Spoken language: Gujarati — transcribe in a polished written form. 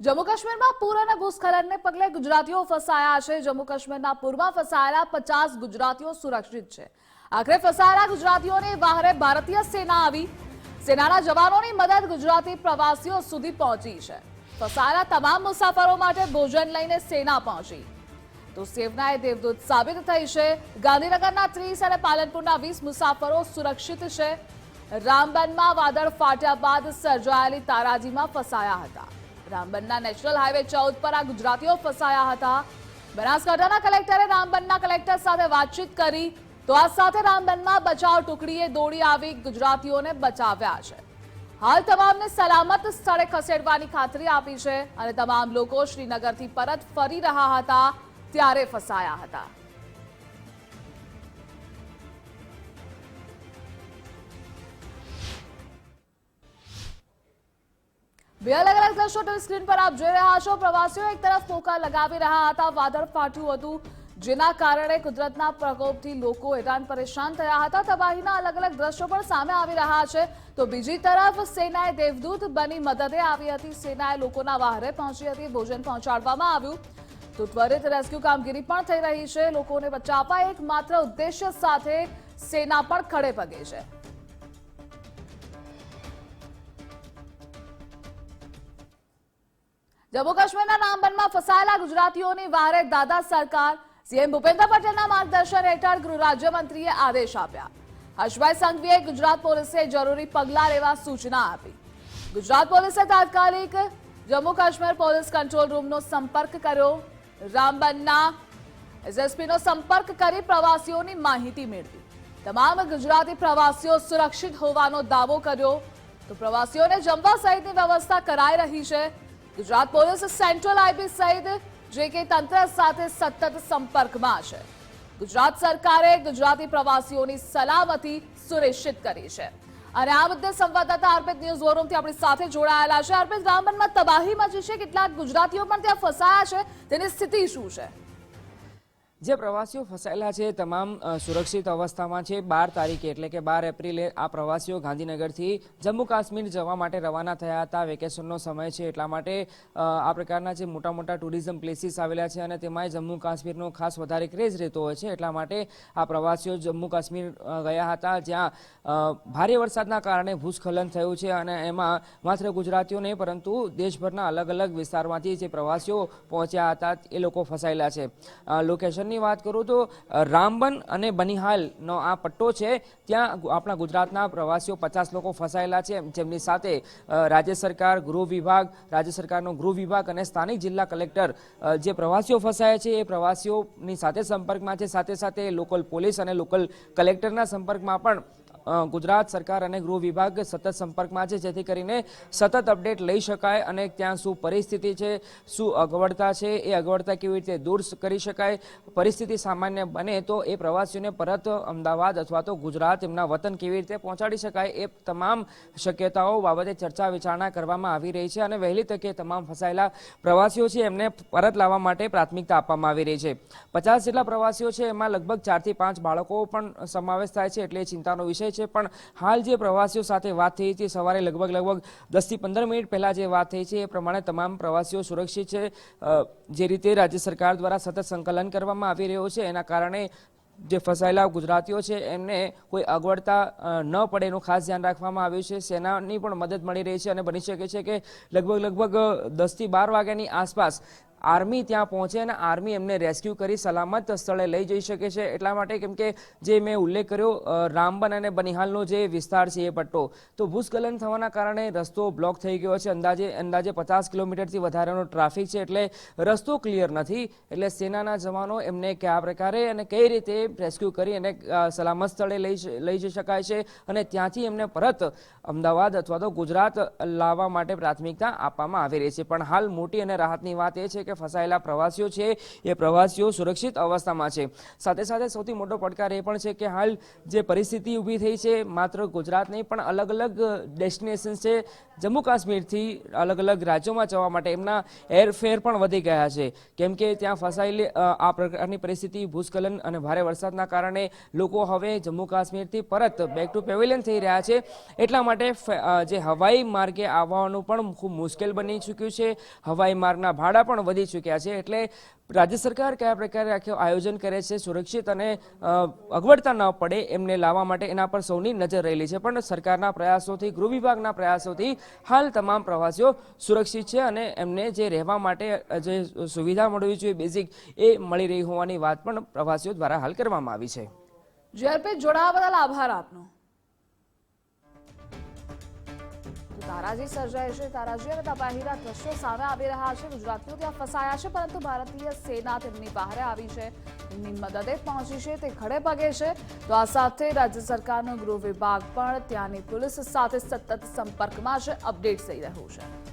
જમ્મુ કાશ્મીરમાં પૂર અને ભૂસ્ખલનને પગલે ગુજરાતીઓ ફસાયા છે। જમ્મુ કાશ્મીરના પૂરમાં ફસાયેલા 50 ગુજરાતીઓ સુરક્ષિત છે। આખરે ફસાયેલા ગુજરાતીઓની વહારે ભારતીય સેના આવી। સેનાના જવાનોની મદદ ગુજરાતી પ્રવાસીઓ સુધી પહોંચી છે। ફસાયેલા તમામ મુસાફરો માટે ભોજન લઈને સેના પહોંચી તો સેનાએ દેવદૂત સાબિત થઈ છે। ગાંધીનગરના 30 અને પાલનપુરના 20 મુસાફરો સુરક્ષિત છે। રામબનમાં વાદળ ફાટ્યા બાદ સર્જાયેલી તારાજીમાં ફસાયા હતા। રામબનના નેશનલ હાઈવે 14 પર આ ગુજરાતીઓ ફસાયા હતા। બનાસકાંઠાના કલેક્ટરે રામબનના કલેક્ટર સાથે વાતચીત કરી તો આ સાથે રામબનમાં બચાવ ટુકડીએ દોડી આવી ગુજરાતીઓને બચાવ્યા છે। હાલ તમામને સલામત સ્થળે ખસેડવાની ખાતરી આપી છે અને તમામ લોકો શ્રીનગરથી પરત ફરી રહ્યા હતા ત્યારે ફસાયા હતા। બે અલગ અલગ દ્રશ્યો ટીવી સ્ક્રીન પર આપ જોઈ રહ્યા છો। પ્રવાસીઓ એક તરફ પોકાર લગાવી રહ્યા હતા। વાદળ ફાટ્યું હતું જેના કારણે કુદરતના પ્રકોપથી લોકો હેરાન પરેશાન થયા હતા। તબાહીના અલગ અલગ દ્રશ્યો પણ સામે આવી રહ્યા છે તો બીજી તરફ સેનાએ દેવદૂત બની મદદે આવી હતી। સેનાએ લોકોના વહારે પહોંચી હતી। ભોજન પહોંચાડવામાં આવ્યું તો ત્વરિત રેસ્ક્યુ કામગીરી પણ થઈ રહી છે। લોકોને બચાવવા એકમાત્ર ઉદ્દેશ્ય સાથે સેના પણ ખડે પગે છે। જમ્મુ કાશ્મીરના રામબનમાં ફસાયેલા ગુજરાતીઓની વહારે દાદા સરકાર। સીએમ ભૂપેન્દ્ર પટેલના માર્ગદર્શન હેઠળ ગૃહ રાજ્યમંત્રીએ આદેશ આપ્યા। હર્ષભાઈ સંઘવીએ ગુજરાત પોલીસે જરૂરી પગલાં લેવા સૂચના આપી। ગુજરાત પોલીસે તાત્કાલિક જમ્મુ કાશ્મીર પોલીસ કંટ્રોલ રૂમનો સંપર્ક કર્યો। રામબનના એસએસપીનો સંપર્ક કરી પ્રવાસીઓની માહિતી મેળવી। તમામ ગુજરાતી પ્રવાસીઓ સુરક્ષિત હોવાનો દાવો કર્યો તો પ્રવાસીઓને જમવા સહિતની વ્યવસ્થા કરાઈ રહી છે। ગુજરાત પોલીસ સેન્ટ્રલ આઈબી સહિત જેકે તંત્ર સાથે સતત સંપર્કમાં છે। ગુજરાત સરકારે ગુજરાતી પ્રવાસીઓની સલામતી સુનિશ્ચિત કરી છે અને આ મુદ્દે સંવાદદાતા અર્પિત ન્યૂઝ વોરરૂમથી આપણી સાથે જોડાયેલા છે। અર્પિત, રામબનમાં તબાહી મચી છે, કેટલાક ગુજરાતીઓ પણ ત્યાં ફસાયા છે, તેની સ્થિતિ શું છે? જે પ્રવાસીઓ ફસાયેલા છે તમામ સુરક્ષિત અવસ્થામાં છે। 12 તારીખે એટલે કે 12 એપ્રિલે આ પ્રવાસીઓ ગાંધીનગરથી જમ્મુ કાશ્મીર જવા માટે રવાના થયા હતા। વેકેશનનો સમય છે એટલા માટે આ પ્રકારના જે મોટા મોટા ટુરિઝમ પ્લેસીસ આવેલા છે અને તેમાં જમ્મુ કાશ્મીરનો ખાસ વધારે ક્રેઝ રહેતો હોય છે એટલા માટે આ પ્રવાસીઓ જમ્મુ કાશ્મીર ગયા હતા, જ્યાં ભારે વરસાદના કારણે ભૂસ્ખલન થયું છે અને એમાં માત્ર ગુજરાતીઓ નહીં પરંતુ દેશભરના અલગ અલગ વિસ્તારમાંથી જે પ્રવાસીઓ પહોંચ્યા હતા એ લોકો ફસાયેલા છે। લોકેશન વાત કરું તો રામબન અને બનિહાલનો આ પટ્ટો છે, ત્યાં આપણા ગુજરાતના પ્રવાસીઓ 50 લોકો ફસાયેલા છે, જેમની સાથે રાજ્ય સરકાર, રાજ્ય સરકારનો ગૃહ વિભાગ અને સ્થાનિક જિલ્લા કલેક્ટર જે પ્રવાસીઓ ફસાયા છે એ પ્રવાસીઓની સાથે સંપર્કમાં છે। સાથે સાથે લોકલ પોલીસ અને લોકલ કલેક્ટરના સંપર્કમાં પણ ગુજરાત સરકાર અને ગૃહ વિભાગ સતત સંપર્કમાં છે, જેથી કરીને સતત અપડેટ લઈ શકાય અને ત્યાં શું પરિસ્થિતિ છે, શું અગવડતા છે, એ અગવડતા કેવી રીતે દૂર કરી શકાય। પરિસ્થિતિ સામાન્ય બને તો એ પ્રવાસીઓને પરત અમદાવાદ અથવા તો ગુજરાત એમના વતન કેવી રીતે પહોંચાડી શકાય એ તમામ શક્યતાઓ બાબતે ચર્ચા વિચારણા કરવામાં આવી રહી છે અને વહેલી તકે તમામ ફસાયેલા પ્રવાસીઓ છે એમને પરત લાવવા માટે પ્રાથમિકતા આપવામાં આવી રહી છે। 50 જેટલા પ્રવાસીઓ છે એમાં લગભગ 4 થી 5 બાળકો પણ સમાવેશ થાય છે એટલે ચિંતાનો વિષય છે। પણ હાલ જે પ્રવાસીઓ સાથે વાત થઈ હતી સવારે લગભગ 10 થી 15 મિનિટ પહેલા જે વાત થઈ છે એ પ્રમાણે તમામ પ્રવાસીઓ સુરક્ષિત છે। જે રીતે રાજ્ય સરકાર દ્વારા સતત સંકલન કરવામાં આવી રહ્યો છે એના કારણે જે ફસાયેલા ગુજરાતીઓ છે એમને કોઈ અગવડતા ન પડે એનું ખાસ ધ્યાન રાખવામાં આવ્યું છે। સેનાની પણ મદદ મળી રહી છે અને બની શકે છે કે લગભગ 10 થી 12 વાગ્યાની આસપાસ આર્મી ત્યાં પહોંચે અને આર્મી એમને રેસ્ક્યુ કરી સલામત સ્થળે લઈ જઈ શકે છે। એટલા માટે કેમ કે જે મેં ઉલ્લેખ કર્યો રામબન અને બનિહાલનો જે વિસ્તાર છે એ પટ્ટો તો ભૂસ્ખલન થવાના કારણે રસ્તો બ્લોક થઈ ગયો છે। અંદાજે 50 કિલોમીટરથી વધારેનો ટ્રાફિક છે એટલે રસ્તો ક્લિયર નથી। એટલે સેનાના જવાનો એમને કયા પ્રકારે અને કઈ રીતે રેસ્ક્યુ કરી અને સલામત સ્થળે લઈ જઈ શકાય છે અને ત્યાંથી એમને પરત અમદાવાદ અથવા તો ગુજરાત લાવવા માટે પ્રાથમિકતા આપવામાં આવી રહી છે। પણ હાલ મોટી અને રાહતની વાત એ છે કે કે ફસાયેલા પ્રવાસીઓ છે એ પ્રવાસીઓ સુરક્ષિત અવસ્થામાં છે. સાથે સાથે સૌથી મોટો પડકાર એ પણ છે કે હાલ જે પરિસ્થિતિ ઊભી થઈ છે માત્ર ગુજરાત નહીં પણ અલગ અલગ ડેસ્ટિનેશન છે જમ્મુ કાશ્મીરથી અલગ અલગ રાજ્યોમાં જવા માટે એમના એરફેર પણ વધી ગયા છે, કેમ કે ત્યાં ફસાયેલી આ પ્રકારની પરિસ્થિતિ ભૂસ્ખલન અને ભારે વરસાદના કારણે લોકો હવે જમ્મુ કાશ્મીરથી પરત બેક ટુ પેવેલિયન થઈ રહ્યા છે. એટલા માટે જે હવાઈ માર્ગે આવવાનું પણ ખૂબ મુશ્કેલ બની ચૂક્યું છે. હવાઈ માર્ગના ભાડા પણ વધી ચૂક્યા છે. એટલે રાજ્ય સરકાર કયા પ્રકારે આખું આયોજન કરે છે સુરક્ષિત અને અગવડતા ન પડે એમને લાવવા માટે એના પર સૌની નજર રહેલી છે. પણ સરકારના પ્રયાસોથી, ગૃહ વિભાગના પ્રયાસોથી હાલ તમામ પ્રવાસીઓ સુરક્ષિત છે અને એમને જે રહેવા માટે જે સુવિધા મળવી જોઈએ બેઝિક એ મળી રહી હોવાની વાત પણ પ્રવાસીઓ દ્વારા હાલ કરવામાં આવી છે. જેઆરપી જોડાવા બદલ આભાર આપનો. તારાજી સર્જાય છે. તારાજી અને તબાહીના દ્રશ્યો સામે આવી રહ્યા છે. ગુજરાતીઓ ત્યાં ફસાયા છે, પરંતુ ભારતીય સેના તેમની બહાર આવી છે, તેમની મદદે પહોંચી છે, તે ખડે પગે છે. તો આ સાથે રાજ્ય સરકારનો ગૃહ વિભાગ પણ ત્યાંની પોલીસ સાથે સતત સંપર્કમાં છે, અપડેટ થઈ રહ્યું છે.